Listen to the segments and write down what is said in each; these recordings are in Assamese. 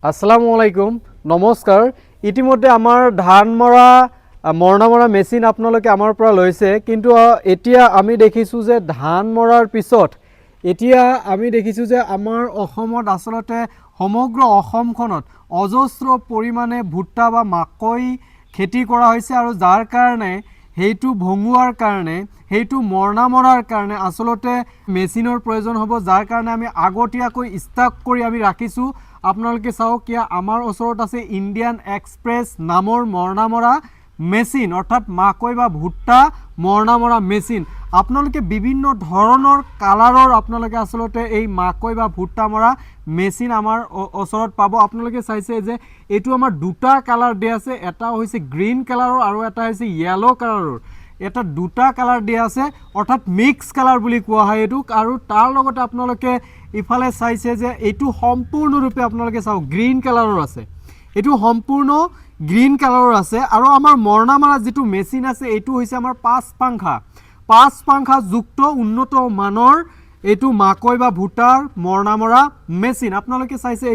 আসসালামু আলাইকুম নমস্কাৰ ইতিমধ্যে আমাৰ ধান মৰণা মৰা মেচিন আপোনালোকে আমাৰ পৰা লৈছে কিন্তু এতিয়া আমি দেখিছোঁ যে ধান মৰাৰ পিছত এতিয়া আমি দেখিছোঁ যে আমাৰ অসমত আসলতে সমগ্ৰ অসমখনত অজস্ৰ পৰিমাণে ভুট্টা বা মাকৈ খেতি কৰা হৈছে আৰু যাৰ কাৰণে সেইটো ভঙুৱাৰ কাৰণে সেইটো মৰণা মৰাৰ কাৰণে আসলতে মেচিনৰ প্ৰয়োজন হ'ব যাৰ কাৰণে আমি আগতীয়াকৈ ষ্টক কৰি আমি ৰাখিছোঁ আপোনালোকে চাওক কিয়া আমাৰ ওচৰত আছে ইণ্ডিয়ান এক্সপ্ৰেছ নামৰ মৰণা মৰা মেচিন অৰ্থাৎ মাকৈ বা ভুট্টা মৰণা মৰা মেচিন আপোনালোকে বিভিন্ন ধৰণৰ কালাৰৰ আপোনালোকে আসলতে এই মাকৈ বা ভুট্টা মৰা মেচিন আমাৰ ওচৰত পাব আপোনালোকে চাইছে যে এইটো আমাৰ দুটা কালাৰ দিয়া আছে এটা হৈছে গ্ৰীণ কালাৰৰ আৰু এটা হৈছে ইয়েলো কালাৰৰ এটা দুটা কালাৰ দিয়া আছে অৰ্থাৎ মিক্স কালাৰ বুলি কোৱা হয় এইটো আৰু তাৰ লগতে আপোনালোকে ইফালে চাইছে যে এইটো সম্পূৰ্ণৰূপে আপোনালোকে চাওক গ্ৰীণ কালাৰৰ আছে এইটো সম্পূৰ্ণ গ্ৰীণ কালাৰৰ আছে আৰু আমাৰ মৰণা মৰা যেটো মেচিন আছে এইটো হৈছে আমাৰ পাঁচ পাংখা যুক্ত উন্নত মানৰ এইটো মাকৈ বা ভুট্টাৰ মৰণা মৰা মেচিন আপোনালোকে চাইছে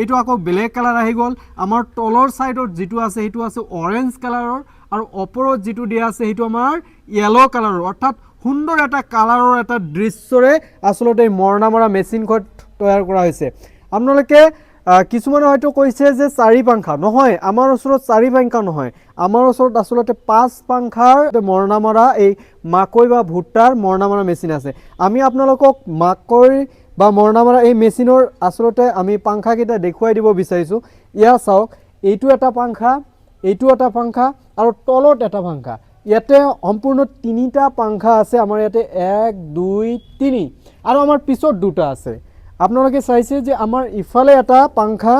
এইটো আকৌ ব্লেক কালাৰ আহি গ'ল আমাৰ তলৰ সাইডত যেটো আছে সেইটো আছে অৰেঞ্জ কালাৰৰ আৰু ওপৰত যেটো দিয়া আছে সেইটো আমাৰ ইয়েলো কালাৰৰ অৰ্থাৎ সুন্দৰ এটা কালাৰৰ এটা দৃশ্যৰে আসলতে মৰণা মৰা মেচিনখন তৈয়াৰ কৰা হৈছে আপোনালোকে কিছুমানে হয়তো কৈছে যে চাৰি পাংখা নহয় আমাৰ ওচৰত চাৰি পাংখা নহয় আমাৰ ওচৰত আসলতে পাঁচ পাংখাৰ মৰণা মৰা এই মাকৈ বা ভুট্টাৰ মৰণা মৰা মেচিন আছে আমি আপোনালোকক মাকৈ বা মৰণা মৰা এই মেচিনৰ আসলতে আমি পাংখা কেইটা দেখুৱাই দিব বিচাৰিছো ইয়া চাওক এইটো এটা পাংখা আৰু তলত এটা পাংখা ইয়াতে সম্পূৰ্ণ তিনিটা পাংখা আছে আমাৰ ইয়াতে 1 2 3 আৰু আমাৰ পিছত দুটা আছে আপোনালোকে চাইছে যে আমাৰ ইফালে এটা পাংখা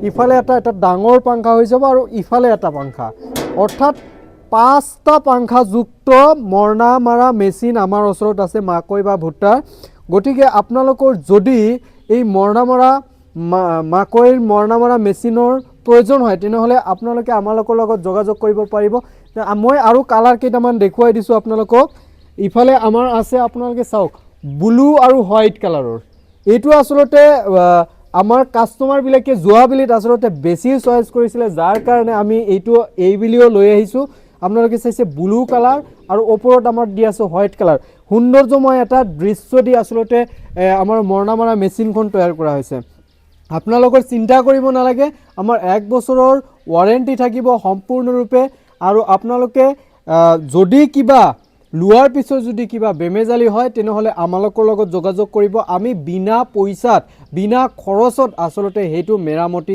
ইফালে এটা ডাঙৰ পাংখা হৈ যাব আৰু ইফালে এটা পাংখা অৰ্থাৎ পাঁচটা পাংখা যুক্ত মৰণা মৰা মেচিন আমাৰ ওচৰত আছে মাকৈ বা ভুট্টা গতিকে আপোনালোকৰ যদি এই মৰণা মৰা মাকৈৰ মৰণা মৰা মেচিনৰ প্ৰয়োজন হয় তেনেহলে আপোনালোকে আমালোকৰ লগত যোগাযোগ কৰিব পাৰিব মই আৰু কালাৰ কেইটামান দেখুৱাই দিছো আপোনালোকক ইফালে আমাৰ আছে আপোনালোকে চাওক ব্লু আৰু হোৱাইট কালাৰৰ এইটো আসলতে আমাৰ কাস্টমাৰ বিলাকে জোৱাবিলিত আসলতে বেছি চয়েস কৰিছিল যাৰ কাৰণে আমি এই ভিডিও লৈ আহিছো আপোনালোকে চাইছে ব্লু কালাৰ আৰু ওপৰত আমাৰ দি আছে হোৱাইট কালাৰ সৌন্দৰ্যময় এটা দৃশ্য দি আসলতে আমাৰ মৰণা মৰা মেচিনখন তৈয়াৰ কৰা হৈছে আপোনালোকৰ চিন্তা কৰিব নালাগে আমাৰ 1 বছৰৰ ওয়াৰেন্টি থাকিব সম্পূৰ্ণৰূপে আৰু আপোনালোকে যদি কিবা লোৱাৰ পিছত যদি কিবা বেমেজালি হয় তেনেহলে আমালোকৰ লগত যোগাযোগ কৰিব আমি বিনা পইচাত বিনা খৰচত আসলতে হেতু মেৰামতি